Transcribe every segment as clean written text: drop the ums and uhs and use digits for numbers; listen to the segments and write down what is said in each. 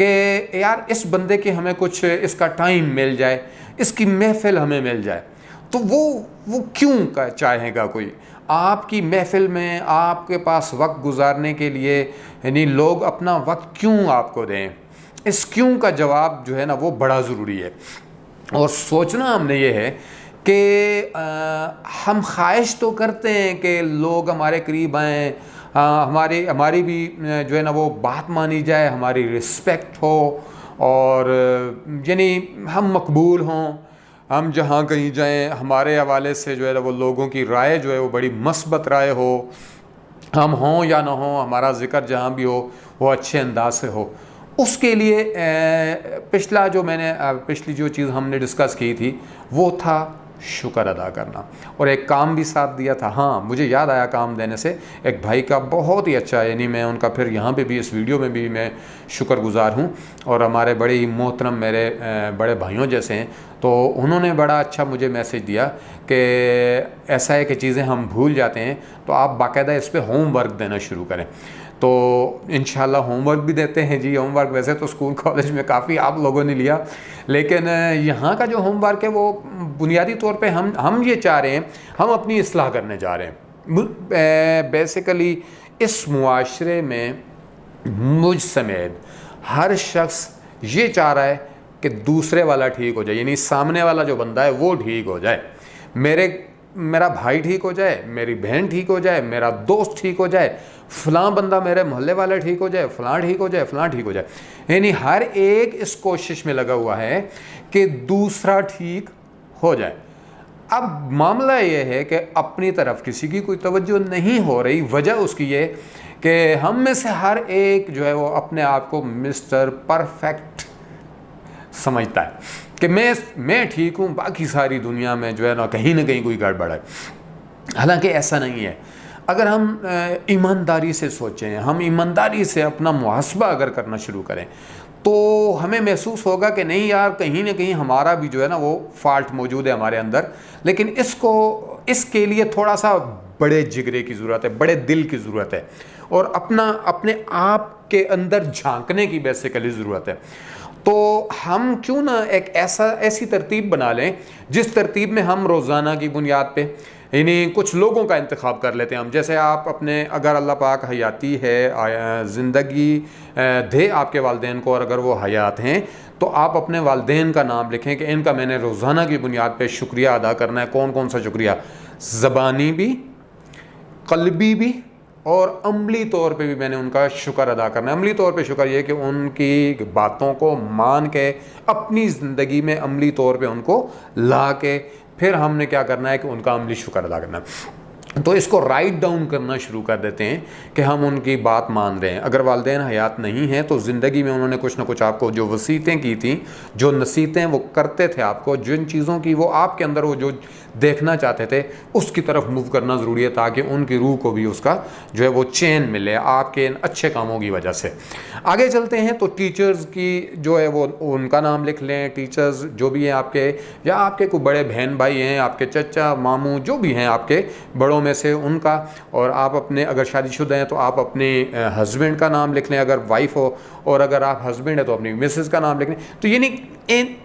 کہ یار اس بندے کی ہمیں کچھ اس کا ٹائم مل جائے، اس کی محفل ہمیں مل جائے، تو وہ کیوں کا چاہے گا کوئی؟ آپ کی محفل میں آپ کے پاس وقت گزارنے کے لیے یعنی لوگ اپنا وقت کیوں آپ کو دیں؟ اس کیوں کا جواب جو ہے نا وہ بڑا ضروری ہے. اور سوچنا ہم نے یہ ہے کہ ہم خواہش تو کرتے ہیں کہ لوگ ہمارے قریب آئیں، ہماری بھی جو ہے نا وہ بات مانی جائے، ہماری رسپیکٹ ہو، اور یعنی ہم مقبول ہوں، ہم جہاں کہیں جائیں ہمارے حوالے سے جو ہے وہ لوگوں کی رائے جو ہے وہ بڑی مثبت رائے ہو، ہم ہوں یا نہ ہوں، ہمارا ذکر جہاں بھی ہو وہ اچھے انداز سے ہو. اس کے لیے پچھلی جو چیز ہم نے ڈسکس کی تھی وہ تھا شکر ادا کرنا، اور ایک کام بھی ساتھ دیا تھا. ہاں مجھے یاد آیا کام دینے سے، ایک بھائی کا بہت ہی اچھا، یعنی میں ان کا پھر یہاں پہ بھی اس ویڈیو میں بھی میں شکر گزار ہوں، اور ہمارے بڑے ہی محترم میرے بڑے بھائیوں جیسے ہیں. تو انہوں نے بڑا اچھا مجھے میسج دیا کہ ایسا ہے کہ چیزیں ہم بھول جاتے ہیں تو آپ باقاعدہ اس پہ ہوم ورک دینا شروع کریں. تو انشاءاللہ ہوم ورک بھی دیتے ہیں جی. ہوم ورک ویسے تو اسکول کالج میں کافی آپ لوگوں نے لیا، لیکن یہاں کا جو ہوم ورک ہے وہ بنیادی طور پہ ہم یہ چاہ رہے ہیں، ہم اپنی اصلاح کرنے جا رہے ہیں. بیسیکلی اس معاشرے میں مجھ سمیت ہر شخص یہ چاہ رہا ہے کہ دوسرے والا ٹھیک ہو جائے، یعنی سامنے والا جو بندہ ہے وہ ٹھیک ہو جائے، میرا بھائی ٹھیک ہو جائے، میری بہن ٹھیک ہو جائے، میرا دوست ٹھیک ہو جائے، فلاں بندہ میرے محلے والا ٹھیک ہو جائے، فلاں ٹھیک ہو جائے، فلاں ٹھیک ہو جائے. یعنی ہر ایک اس کوشش میں لگا ہوا ہے کہ دوسرا ٹھیک ہو جائے. اب معاملہ یہ ہے کہ اپنی طرف کسی کی کوئی توجہ نہیں ہو رہی. وجہ اس کی یہ کہ ہم میں سے ہر ایک جو ہے وہ اپنے آپ کو مسٹر پرفیکٹ سمجھتا ہے کہ میں ٹھیک ہوں، باقی ساری دنیا میں جو ہے نا کہیں کوئی گڑبڑ ہے. حالانکہ ایسا نہیں ہے. اگر ہم ایمانداری سے سوچیں، ہم ایمانداری سے اپنا محاسبہ اگر کرنا شروع کریں تو ہمیں محسوس ہوگا کہ نہیں یار کہیں نہ کہیں ہمارا بھی جو ہے نا وہ فالٹ موجود ہے ہمارے اندر. لیکن اس کے لیے تھوڑا سا بڑے جگرے کی ضرورت ہے، بڑے دل کی ضرورت ہے، اور اپنے آپ کے اندر جھانکنے کی بیسیکلی ضرورت ہے. تو ہم کیوں نہ ایک ایسی ترتیب بنا لیں جس ترتیب میں ہم روزانہ کی بنیاد پہ یعنی کچھ لوگوں کا انتخاب کر لیتے ہیں. ہم جیسے آپ اگر اللہ پاک حیاتی ہے، زندگی دے آپ کے والدین کو، اور اگر وہ حیات ہیں تو آپ اپنے والدین کا نام لکھیں کہ ان کا میں نے روزانہ کی بنیاد پہ شکریہ ادا کرنا ہے. کون سا شکریہ؟ زبانی بھی، قلبی بھی، اور عملی طور پہ بھی میں نے ان کا شکر ادا کرنا ہے. عملی طور پہ شکر یہ کہ ان کی باتوں کو مان کے اپنی زندگی میں عملی طور پہ ان کو لا کے پھر ہم نے کیا کرنا ہے کہ ان کا عملی شکر ادا کرنا ہے. تو اس کو رائٹ ڈاؤن کرنا شروع کر دیتے ہیں کہ ہم ان کی بات مان رہے ہیں. اگر والدین حیات نہیں ہیں تو زندگی میں انہوں نے کچھ نہ کچھ آپ کو جو وصیتیں کی تھیں، جو نصیحتیں وہ کرتے تھے آپ کو، جن چیزوں کی وہ آپ کے اندر وہ جو دیکھنا چاہتے تھے اس کی طرف موو کرنا ضروری ہے، تاکہ ان کی روح کو بھی اس کا جو ہے وہ چین ملے آپ کے ان اچھے کاموں کی وجہ سے. آگے چلتے ہیں تو ٹیچرز کی جو ہے وہ ان کا نام لکھ لیں. ٹیچرز جو بھی ہیں آپ کے، یا آپ کے کوئی بڑے بہن بھائی ہیں، آپ کے چچا ماموں جو بھی ہیں آپ کے بڑوں میں سے، ان کا. اور آپ اپنے اگر شادی شدہ ہیں تو آپ اپنے ہسبینڈ کا نام لکھ لیں اگر وائف ہو، اور اگر آپ ہسبینڈ ہیں تو اپنی مسز کا نام لکھ لیں. تو یعنی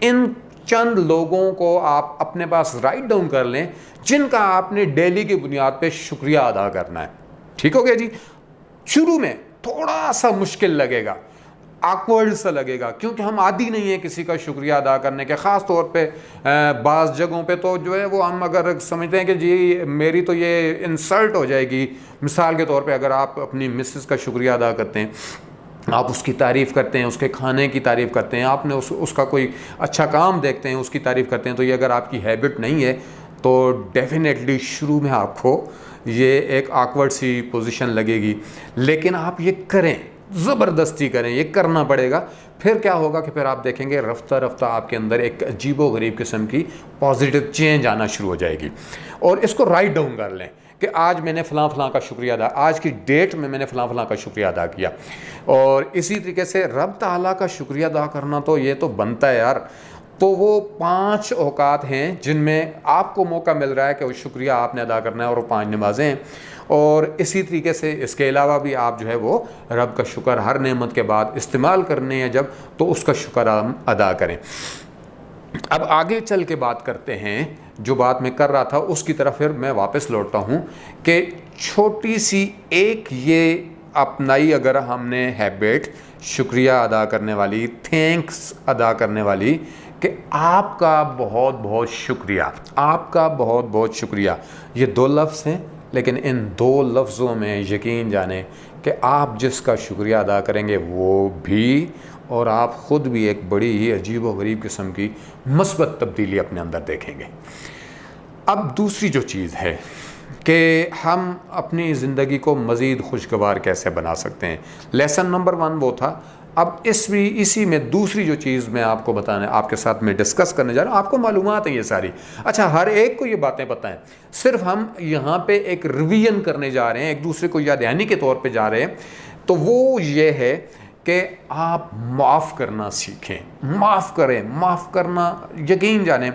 ان چند لوگوں کو آپ اپنے پاس رائٹ ڈاؤن کر لیں جن کا آپ نے ڈیلی کی بنیاد پہ شکریہ ادا کرنا ہے. ٹھیک ہو گیا جی؟ شروع میں تھوڑا سا مشکل لگے گا، آکورڈ سا لگے گا، کیونکہ ہم عادی نہیں ہیں کسی کا شکریہ ادا کرنے کے. خاص طور پہ بعض جگہوں پہ تو جو ہے وہ ہم اگر سمجھتے ہیں کہ جی میری تو یہ انسلٹ ہو جائے گی. مثال کے طور پہ اگر آپ اپنی مسز کا شکریہ ادا کرتے ہیں، آپ اس کی تعریف کرتے ہیں، اس کے کھانے کی تعریف کرتے ہیں، آپ نے اس کا کوئی اچھا کام دیکھتے ہیں، اس کی تعریف کرتے ہیں، تو یہ اگر آپ کی ہیبٹ نہیں ہے تو ڈیفینیٹلی شروع میں آپ کو یہ ایک آکورڈ سی پوزیشن لگے گی. لیکن آپ یہ کریں، زبردستی کریں، یہ کرنا پڑے گا. پھر کیا ہوگا کہ پھر آپ دیکھیں گے رفتہ رفتہ آپ کے اندر ایک عجیب و غریب قسم کی پازیٹیو چینج آنا شروع ہو جائے گی. اور اس کو رائٹ ڈاؤن کر لیں کہ آج میں نے فلاں کا شکریہ ادا، آج کی ڈیٹ میں نے فلاں کا شکریہ ادا کیا. اور اسی طریقے سے رب تعالیٰ کا شکریہ ادا کرنا تو یہ تو بنتا ہے یار. تو وہ 5 اوقات ہیں جن میں آپ کو موقع مل رہا ہے کہ وہ شکریہ آپ نے ادا کرنا ہے، اور وہ 5 نمازیں ہیں، اور اسی طریقے سے اس کے علاوہ بھی آپ جو ہے وہ رب کا شکر ہر نعمت کے بعد استعمال کرنے ہیں جب، تو اس کا شکر ادا کریں۔ اب آگے چل کے بات کرتے ہیں، جو بات میں کر رہا تھا اس کی طرف پھر میں واپس لوٹتا ہوں کہ چھوٹی سی ایک یہ اپنائی اگر ہم نے ہیبٹ شکریہ ادا کرنے والی، تھینکس ادا کرنے والی، کہ آپ کا بہت بہت شکریہ، آپ کا بہت بہت شکریہ، یہ 2 لفظ ہیں، لیکن ان 2 لفظوں میں یقین جانیں کہ آپ جس کا شکریہ ادا کریں گے وہ بھی، اور آپ خود بھی ایک بڑی ہی عجیب و غریب قسم کی مثبت تبدیلی اپنے اندر دیکھیں گے۔ اب دوسری جو چیز ہے کہ ہم اپنی زندگی کو مزید خوشگوار کیسے بنا سکتے ہیں، لیسن نمبر 1 وہ تھا۔ اب اسی میں دوسری جو چیز میں آپ کو بتانا، آپ کے ساتھ میں ڈسکس کرنے جا رہا ہوں، آپ کو معلومات ہیں یہ ساری، اچھا ہر ایک کو یہ باتیں پتہ ہیں، صرف ہم یہاں پہ ایک ریویژن کرنے جا رہے ہیں، ایک دوسرے کو یاد دہانی کے طور پہ جا رہے ہیں، تو وہ یہ ہے کہ آپ معاف کرنا سیکھیں، معاف کریں، معاف کرنا یقین جانیں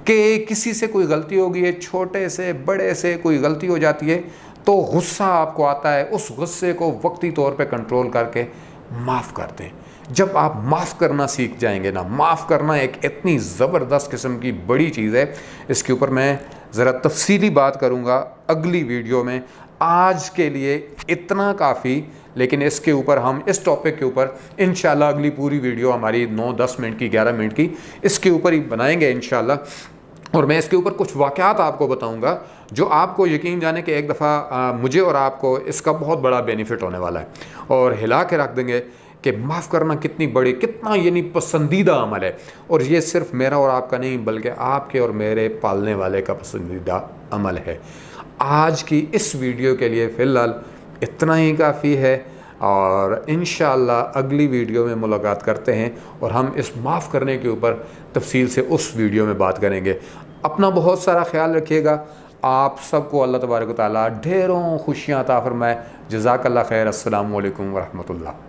کہ کسی سے کوئی غلطی ہو گئی ہے، چھوٹے سے بڑے سے کوئی غلطی ہو جاتی ہے تو غصہ آپ کو آتا ہے، اس غصے کو وقتی طور پہ کنٹرول کر کے معاف کر دیں۔ جب آپ معاف کرنا سیکھ جائیں گے نا، معاف کرنا ایک اتنی زبردست قسم کی بڑی چیز ہے، اس کے اوپر میں ذرا تفصیلی بات کروں گا اگلی ویڈیو میں۔ آج کے لیے اتنا کافی، لیکن اس کے اوپر ہم اس ٹاپک کے اوپر انشاءاللہ اگلی پوری ویڈیو ہماری 9-10 منٹ کی، 11 منٹ کی، اس کے اوپر ہی بنائیں گے انشاءاللہ، اور میں اس کے اوپر کچھ واقعات آپ کو بتاؤں گا جو آپ کو یقین جانے کہ ایک دفعہ مجھے اور آپ کو اس کا بہت بڑا بینیفٹ ہونے والا ہے، اور ہلا کے رکھ دیں گے کہ معاف کرنا کتنی بڑی، کتنا یعنی پسندیدہ عمل ہے، اور یہ صرف میرا اور آپ کا نہیں بلکہ آپ کے اور میرے پالنے والے کا پسندیدہ عمل ہے۔ آج کی اس ویڈیو کے لیے فی الحال اتنا ہی کافی ہے، اور انشاءاللہ اگلی ویڈیو میں ملاقات کرتے ہیں، اور ہم اس معاف کرنے کے اوپر تفصیل سے اس ویڈیو میں بات کریں گے۔ اپنا بہت سارا خیال رکھیے گا، آپ سب کو اللہ تبارک و تعالیٰ ڈھیروں خوشیاں عطا فرمائے۔ جزاک اللہ خیر۔ السلام علیکم ورحمۃ اللہ۔